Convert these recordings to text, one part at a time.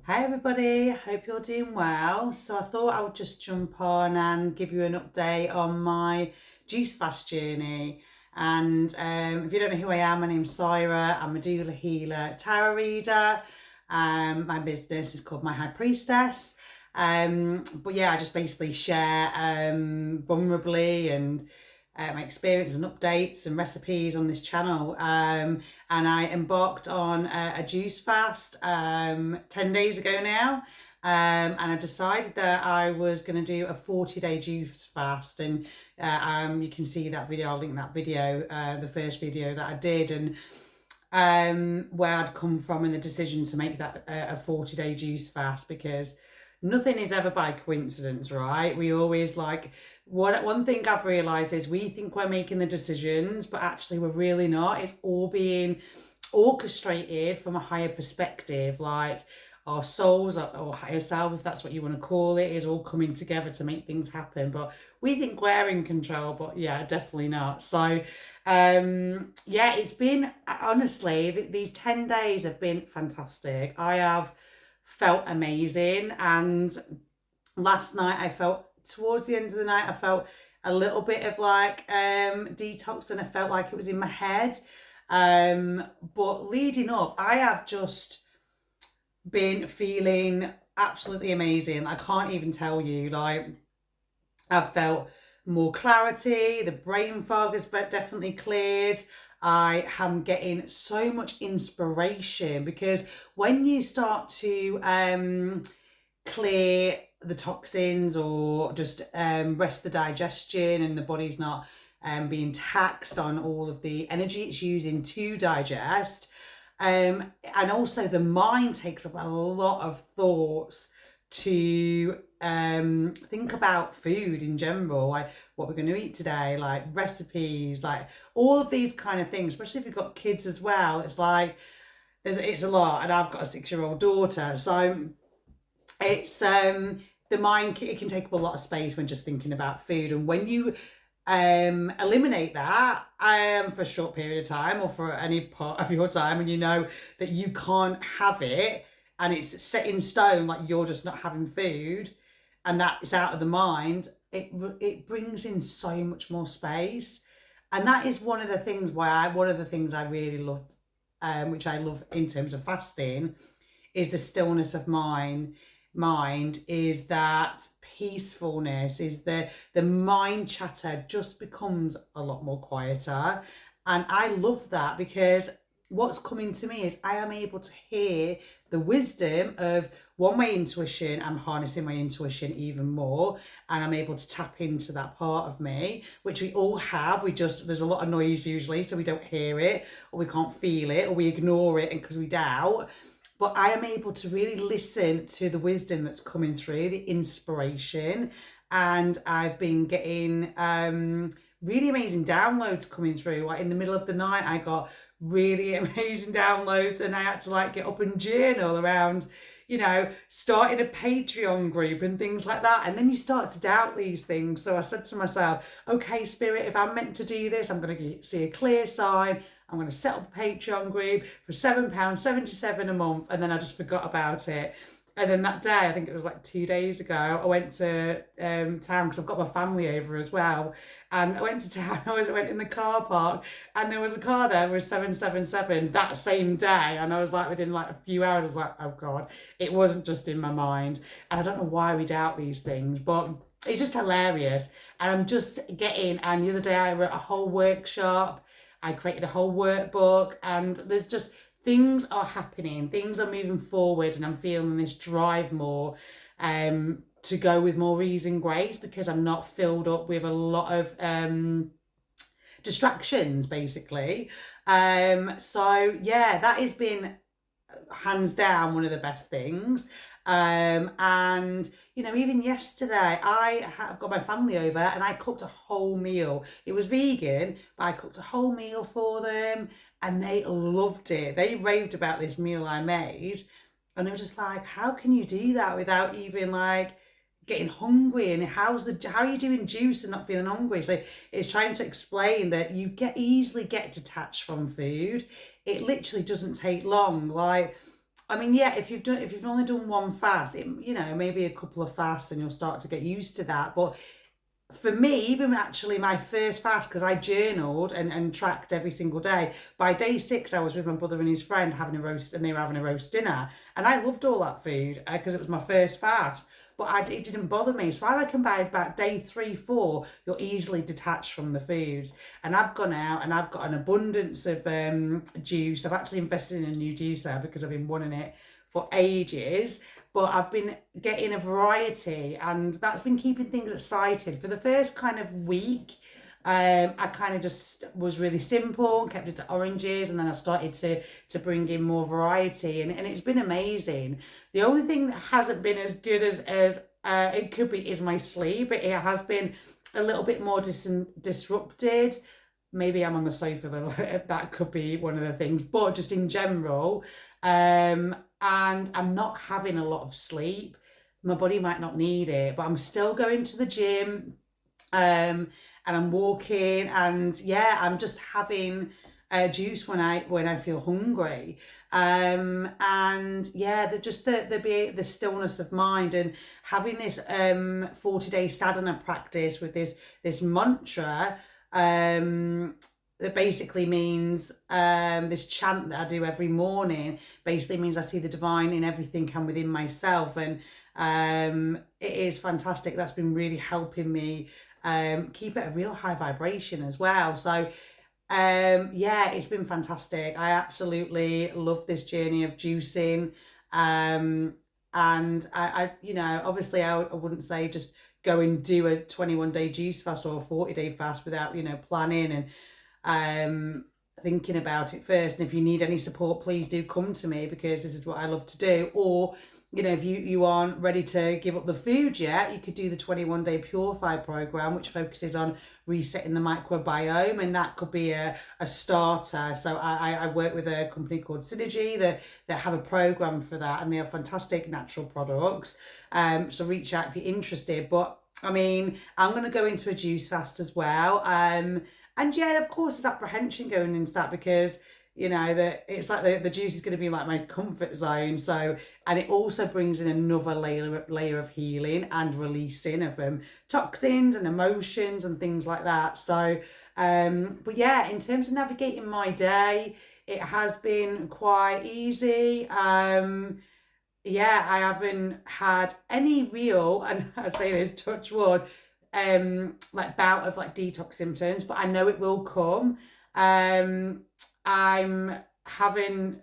Hi everybody, hope you're doing well. So I thought I would just jump on and give you an update on my juice fast journey. And if you don't know who I am, my name's Syra. I'm a doula healer, tarot reader. My business is called My High Priestess. But yeah, I just basically share vulnerably and my experience and updates and recipes on this channel. And I embarked on a juice fast 10 days ago now. And I decided that I was going to do a 40-day juice fast. And you can see that video, I'll link that video, the first video that I did, and where I'd come from and the decision to make that a 40-day juice fast, because nothing is ever by coincidence, right? We always one thing I've realised is we think we're making the decisions, but actually we're really not. It's all being orchestrated from a higher perspective, like our souls or higher self, if that's what you want to call it, is all coming together to make things happen. But we think we're in control, but yeah, definitely not. So yeah, it's been, honestly, these 10 days have been fantastic. I have felt amazing, and last night I felt, towards the end of the night, I felt a little bit of detox, and I felt like it was in my head. But leading up, I have just been feeling absolutely amazing. I can't even tell you, I've felt more clarity, the brain fog has definitely cleared. I am getting so much inspiration, because when you start to clear the toxins, or just rest the digestion, and the body's not being taxed on all of the energy it's using to digest, and also the mind takes up a lot of thoughts to think about food in general, like what we're going to eat today, like recipes, like all of these kind of things, especially if you've got kids as well. It's like it's a lot, and I've got a 6-year-old daughter, so it's the mind, it can take up a lot of space when just thinking about food. And when you eliminate that for a short period of time, or for any part of your time, and you know that you can't have it, and it's set in stone, like you're just not having food, and that is out of the mind, it brings in so much more space. And that is one of the things I really love, which I love in terms of fasting, is the stillness of mind, is that peacefulness, is the mind chatter just becomes a lot more quieter. And I love that, because what's coming to me is I am able to hear the wisdom of my intuition. I'm harnessing my intuition even more, and I'm able to tap into that part of me, which we all have. There's a lot of noise usually, so we don't hear it, or we can't feel it, or we ignore it because we doubt. But I am able to really listen to the wisdom that's coming through, the inspiration. And I've been getting really amazing downloads coming through. Like in the middle of the night, I got really amazing downloads, and I had to get up and journal around, starting a Patreon group and things like that. And then you start to doubt these things. So I said to myself, okay, Spirit, if I'm meant to do this, I'm going to see a clear sign. I'm going to set up a Patreon group for £7.77 a month. And then I just forgot about it. And then that day, I think it was 2 days ago, I went to town, because I've got my family over as well. And I went to town, I went in the car park, and there was a car there with 777 that same day. And I was within a few hours, I was like, oh God, it wasn't just in my mind. And I don't know why we doubt these things, but it's just hilarious. And I'm just and the other day I wrote a whole workshop. I created a whole workbook, and there's just things are happening, things are moving forward, and I'm feeling this drive more to go with more ease and grace, because I'm not filled up with a lot of distractions, basically. So yeah, that has been hands down one of the best things. And even yesterday, I've got my family over, and I cooked a whole meal. It was vegan, but I cooked a whole meal for them, and they loved it. They raved about this meal I made, and they were just like, how can you do that without even getting hungry? And how are you doing juice and not feeling hungry? So it's trying to explain that you easily get detached from food. It literally doesn't take long. I mean, yeah, if you've only done one fast, you know, maybe a couple of fasts and you'll start to get used to that. But for me, even actually my first fast, because I journaled and tracked every single day, by day 6, I was with my brother and his friend having a roast, and they were having a roast dinner. And I loved all that food because it was my first fast. But it didn't bother me. So I reckon by about day 3, 4, you're easily detached from the foods. And I've gone out and I've got an abundance of juice. I've actually invested in a new juicer because I've been wanting it for ages. But I've been getting a variety, and that's been keeping things excited. For the first kind of week, I kind of just was really simple and kept it to oranges, and then I started to bring in more variety, and it's been amazing. The only thing that hasn't been as good as it could be is my sleep. It has been a little bit more disrupted. Maybe I'm on the sofa, that could be one of the things, but just in general, and I'm not having a lot of sleep. My body might not need it, but I'm still going to the gym, and I'm walking, and yeah, I'm just having juice when I feel hungry, and yeah, the stillness of mind, and having this 40-day sadhana practice with this mantra, that basically means this chant that I do every morning basically means I see the divine in everything and within myself, and it is fantastic. That's been really helping me keep it a real high vibration as well. So yeah, it's been fantastic. I absolutely love this journey of juicing, and I you know, obviously I wouldn't say just go and do a 21-day juice fast or a 40-day fast without, you know, planning and thinking about it first. And if you need any support, please do come to me, because this is what I love to do. Or, you know, if you aren't ready to give up the food yet, you could do the 21-day Purify program, which focuses on resetting the microbiome, and that could be a starter. So I work with a company called Synergy that have a program for that, and they have fantastic natural products. So reach out if you're interested. But I mean, I'm going to go into a juice fast as well. And yeah, of course, there's apprehension going into that, because, you know, that it's like the juice is going to be like my comfort zone. So, and it also brings in another layer of healing and releasing of toxins and emotions and things like that. So, but yeah, in terms of navigating my day, it has been quite easy. Yeah, I haven't had any real, and I say this, touch wood, like bout of like detox symptoms, but I know it will come. I'm having,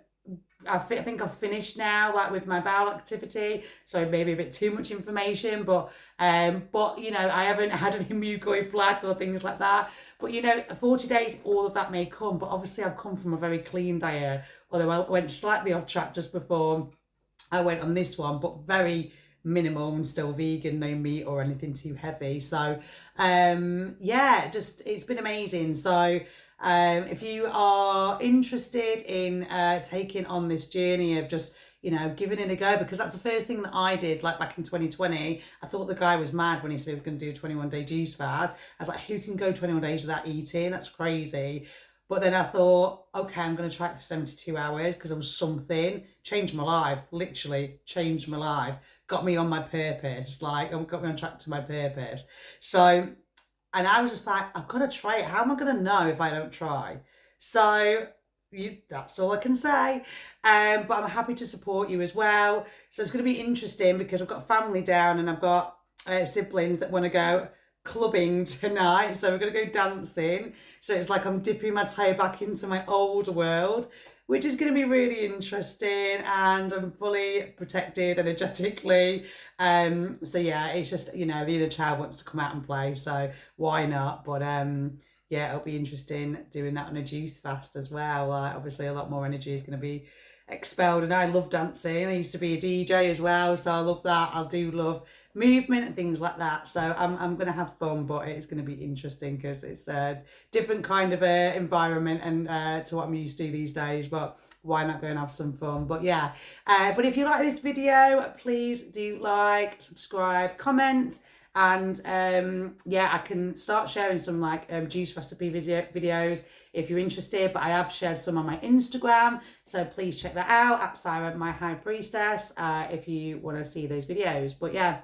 I think I've finished now, like with my bowel activity, so maybe a bit too much information, but you know, I haven't had any mucoid plaque or things like that. But you know, 40 days, all of that may come, but obviously I've come from a very clean diet, although I went slightly off track just before I went on this one, but very minimal and still vegan, no meat or anything too heavy. So yeah, just it's been amazing. So if you are interested in taking on this journey of just, you know, giving it a go, because that's the first thing that I did, like back in 2020. I thought the guy was mad when he said he was going to do a 21-day juice fast. I was like, who can go 21 days without eating? That's crazy. But then I thought, okay, I'm going to try it for 72 hours, because it was something. Changed my life, literally changed my life. Got me on my purpose, like, got me on track to my purpose. So, and I was just like, I've got to try it. How am I going to know if I don't try? So, that's all I can say. But I'm happy to support you as well. So it's going to be interesting, because I've got family down, and I've got siblings that want to go clubbing tonight, so we're going to go dancing. So it's like I'm dipping my toe back into my old world, which is going to be really interesting, and I'm fully protected energetically. So yeah, it's just, you know, the inner child wants to come out and play, so why not? But yeah, it'll be interesting doing that on a juice fast as well. Obviously a lot more energy is going to be expelled, and I love dancing. I used to be a DJ as well, so I love that. I do love movement and things like that, so I'm gonna have fun, but it's gonna be interesting because it's a different kind of environment and to what I'm used to these days. But why not go and have some fun? But yeah, but if you like this video, please do like, subscribe, comment, and yeah, I can start sharing some like juice recipe videos if you're interested, but I have shared some on my Instagram, so please check that out at Sarah, my high priestess, if you want to see those videos. But yeah,